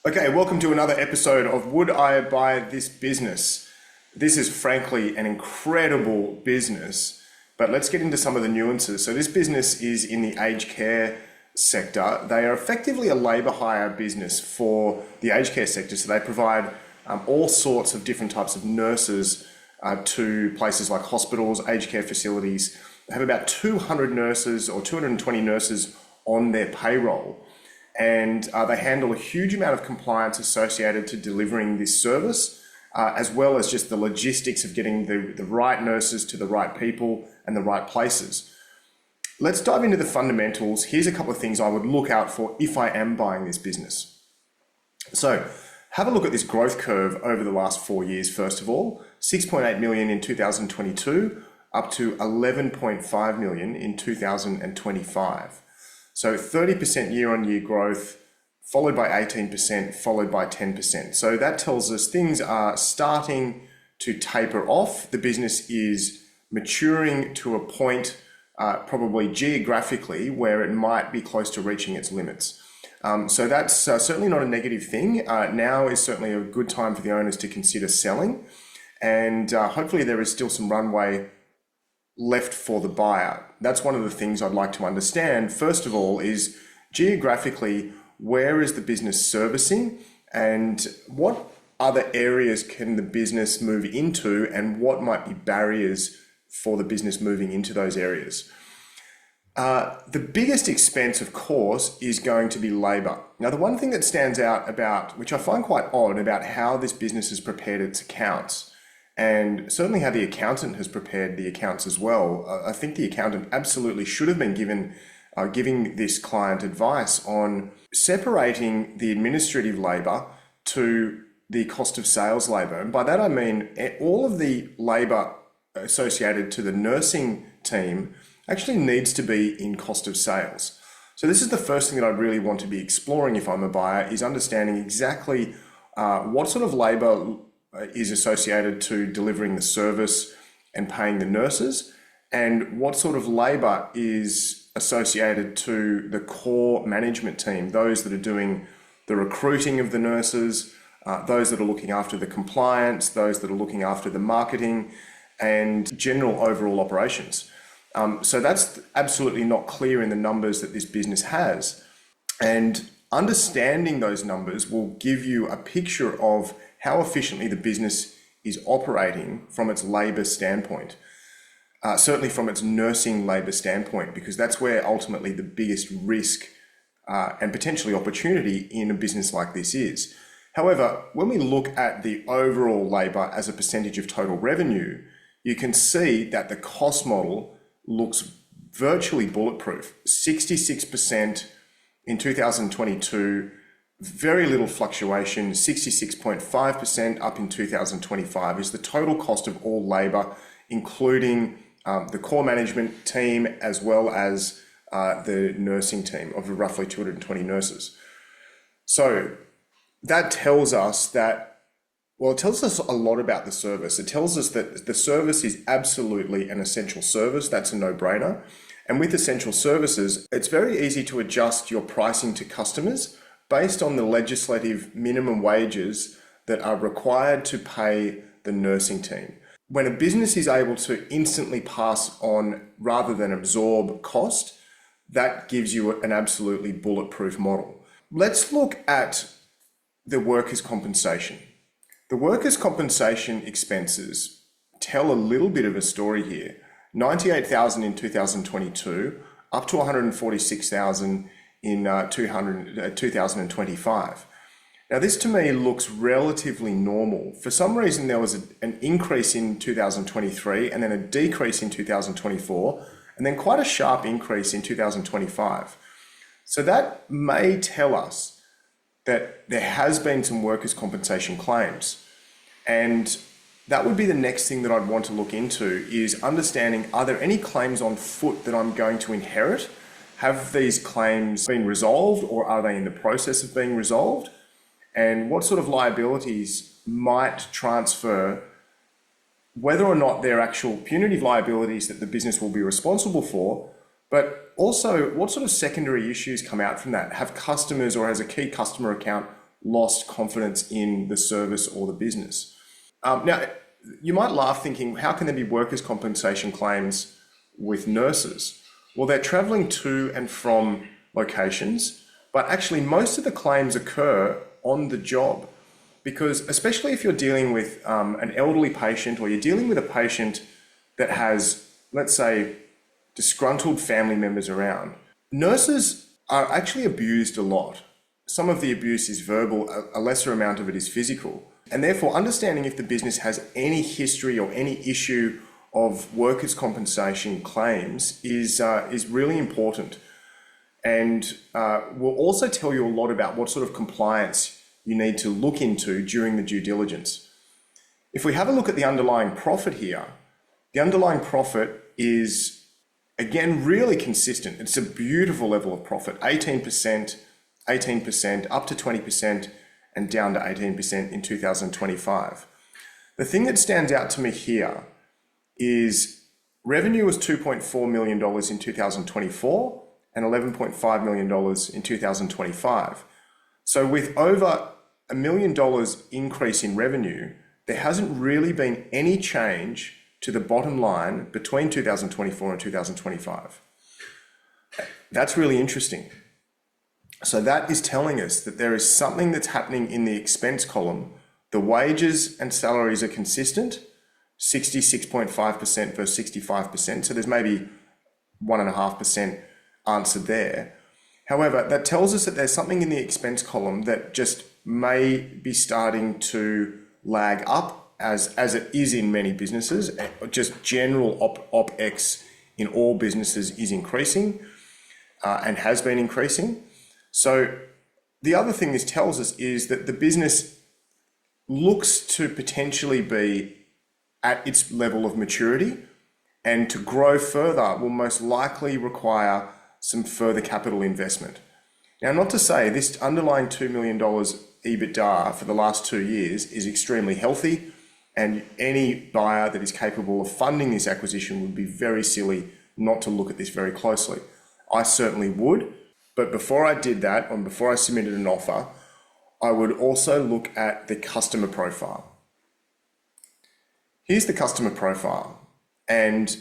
Okay, welcome to another episode of Would I Buy This Business? This is frankly an incredible business, but let's get into some of the nuances. So this business is in the aged care sector. They are effectively a labour hire business for the aged care sector. So they provide all sorts of different types of nurses to places like hospitals, aged care facilities. They have about 200 nurses or 220 nurses on their payroll. And they handle a huge amount of compliance associated to delivering this service, as well as just the logistics of getting the right nurses to the right people and the right places. Let's dive into the fundamentals. Here's a couple of things I would look out for if I am buying this business. So have a look at this growth curve over the last 4 years, first of all. 6.8 million in 2022, up to 11.5 million in 2025. So 30% year-on-year growth, followed by 18%, followed by 10%. So that tells us things are starting to taper off. The business is maturing to a point, probably geographically, where it might be close to reaching its limits. So that's certainly not a negative thing. Now is certainly a good time for the owners to consider selling. And hopefully there is still some runway left for the buyer. That's one of the things I'd like to understand. First of all, is geographically, where is the business servicing and what other areas can the business move into and what might be barriers for the business moving into those areas? The biggest expense, of course, is going to be labor. Now, the one thing that stands out about, which I find quite odd, about how this business has prepared its accounts, and certainly how the accountant has prepared the accounts as well. I think the accountant absolutely should have been giving this client advice on separating the administrative labour to the cost of sales labour. And by that I mean all of the labour associated to the nursing team actually needs to be in cost of sales. So this is the first thing that I'd really want to be exploring if I'm a buyer, is understanding exactly what sort of labour is associated to delivering the service and paying the nurses, and what sort of labour is associated to the core management team, those that are doing the recruiting of the nurses, those that are looking after the compliance, those that are looking after the marketing and general overall operations. So that's absolutely not clear in the numbers that this business has. And understanding those numbers will give you a picture of how efficiently the business is operating from its labour standpoint, certainly from its nursing labour standpoint, because that's where ultimately the biggest risk and potentially opportunity in a business like this is. However, when we look at the overall labour as a percentage of total revenue, you can see that the cost model looks virtually bulletproof. 66% in 2022, very little fluctuation. 66.5% up in 2025 is the total cost of all labour, including the core management team as well as the nursing team of roughly 220 nurses. So that tells us that, well, it tells us a lot about the service. It tells us that the service is absolutely an essential service. That's a no-brainer. And with essential services, it's very easy to adjust your pricing to customers based on the legislative minimum wages that are required to pay the nursing team. When a business is able to instantly pass on rather than absorb cost, that gives you an absolutely bulletproof model. Let's look at the workers' compensation. The workers' compensation expenses tell a little bit of a story here. 98,000 in 2022, up to 146,000 in 2025. Now this to me looks relatively normal. For some reason there was an increase in 2023 and then a decrease in 2024 and then quite a sharp increase in 2025. So that may tell us that there has been some workers' compensation claims, and that would be the next thing that I'd want to look into, is understanding, are there any claims on foot that I'm going to inherit? Have these claims been resolved, or are they in the process of being resolved? And what sort of liabilities might transfer, whether or not they're actual punitive liabilities that the business will be responsible for, but also what sort of secondary issues come out from that? Have customers, or has a key customer account lost confidence in the service or the business. Now, you might laugh thinking, how can there be workers' compensation claims with nurses? Well, they're traveling to and from locations, but actually most of the claims occur on the job, because especially if you're dealing with an elderly patient, or you're dealing with a patient that has, let's say, disgruntled family members around, nurses are actually abused a lot. Some of the abuse is verbal, a lesser amount of it is physical. And therefore, understanding if the business has any history or any issue of workers' compensation claims is really important. And will also tell you a lot about what sort of compliance you need to look into during the due diligence. If we have a look at the underlying profit here, the underlying profit is, again, really consistent. It's a beautiful level of profit, 18%, 18%, up to 20%, and down to 18% in 2025. The thing that stands out to me here is revenue was $2.4 million in 2024 and $11.5 million in 2025. So with over $1 million increase in revenue, there hasn't really been any change to the bottom line between 2024 and 2025. That's really interesting. So that is telling us that there is something that's happening in the expense column. The wages and salaries are consistent, 66.5% versus 65%. So there's maybe 1.5% answered there. However, that tells us that there's something in the expense column that just may be starting to lag up, as it is in many businesses. Just general OpEx in all businesses is increasing and has been increasing. So the other thing this tells us is that the business looks to potentially be at its level of maturity, and to grow further will most likely require some further capital investment. Now, not to say this underlying $2 million EBITDA for the last 2 years is extremely healthy, and any buyer that is capable of funding this acquisition would be very silly not to look at this very closely. I certainly would. But before I did that, and before I submitted an offer, I would also look at the customer profile. Here's the customer profile, and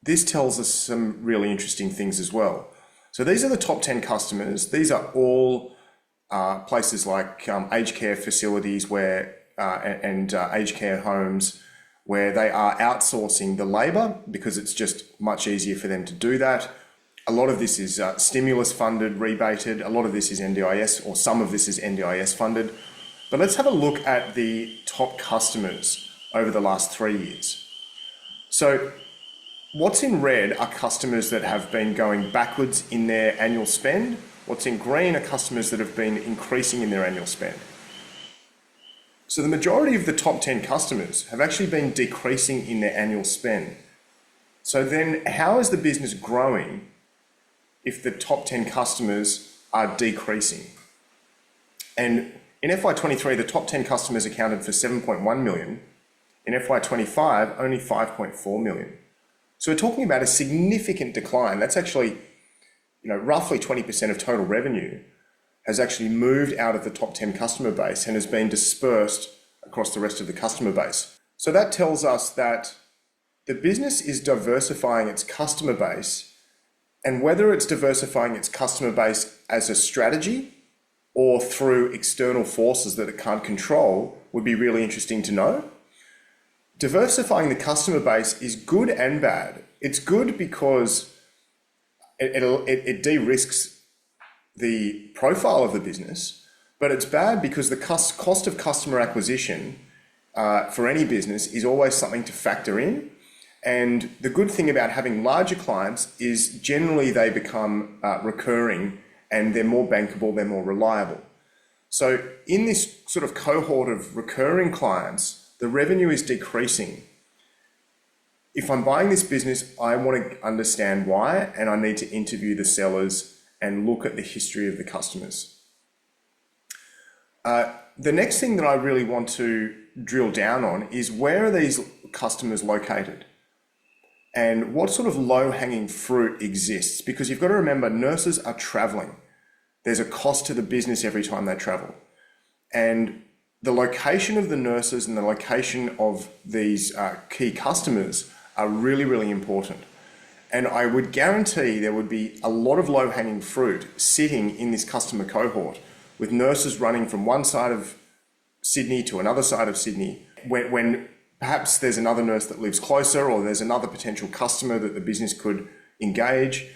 this tells us some really interesting things as well. So these are the top 10 customers. These are all places like aged care facilities and aged care homes, where they are outsourcing the labor because it's just much easier for them to do that. A lot of this is stimulus funded, rebated. A lot of this is NDIS, or some of this is NDIS funded. But let's have a look at the top customers over the last 3 years. So what's in red are customers that have been going backwards in their annual spend. What's in green are customers that have been increasing in their annual spend. So the majority of the top 10 customers have actually been decreasing in their annual spend. So then how is the business growing if the top 10 customers are decreasing? And in FY23, the top 10 customers accounted for 7.1 million. In FY25, only 5.4 million. So we're talking about a significant decline. That's actually, roughly 20% of total revenue has actually moved out of the top 10 customer base and has been dispersed across the rest of the customer base. So that tells us that the business is diversifying its customer base, and whether it's diversifying its customer base as a strategy or through external forces that it can't control would be really interesting to know. Diversifying the customer base is good and bad. It's good because it de-risks the profile of the business, but it's bad because the cost of customer acquisition for any business is always something to factor in. And the good thing about having larger clients is generally they become recurring, and they're more bankable, they're more reliable. So in this sort of cohort of recurring clients, the revenue is decreasing. If I'm buying this business, I want to understand why, and I need to interview the sellers and look at the history of the customers. The next thing that I really want to drill down on is, where are these customers located? And what sort of low-hanging fruit exists? Because you've got to remember, nurses are traveling. There's a cost to the business every time they travel. And the location of the nurses and the location of these key customers are really, really important. And I would guarantee there would be a lot of low-hanging fruit sitting in this customer cohort, with nurses running from one side of Sydney to another side of Sydney, when perhaps there's another nurse that lives closer, or there's another potential customer that the business could engage.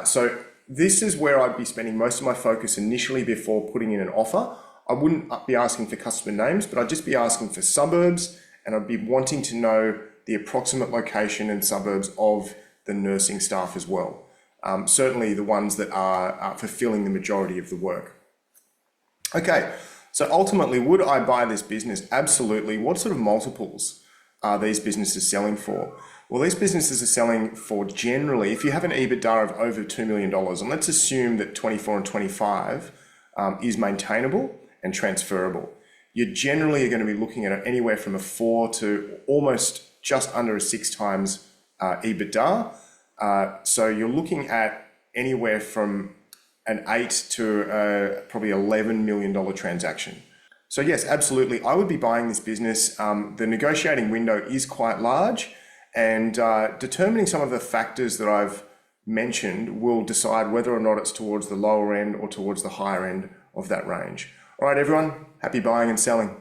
So this is where I'd be spending most of my focus initially before putting in an offer. I wouldn't be asking for customer names, but I'd just be asking for suburbs, and I'd be wanting to know the approximate location and suburbs of the nursing staff as well. Certainly the ones that are fulfilling the majority of the work. Okay, so ultimately, would I buy this business? Absolutely. What sort of multiples are these businesses selling for? Well, these businesses are selling for, generally, if you have an EBITDA of over $2 million, and let's assume that 24 and 25 is maintainable and transferable, you generally are going to be looking at anywhere from a 4 to almost just under a 6 times EBITDA. So you're looking at anywhere from an 8 to probably $11 million transaction. So yes, absolutely, I would be buying this business. The negotiating window is quite large, and determining some of the factors that I've mentioned will decide whether or not it's towards the lower end or towards the higher end of that range. All right, everyone, happy buying and selling.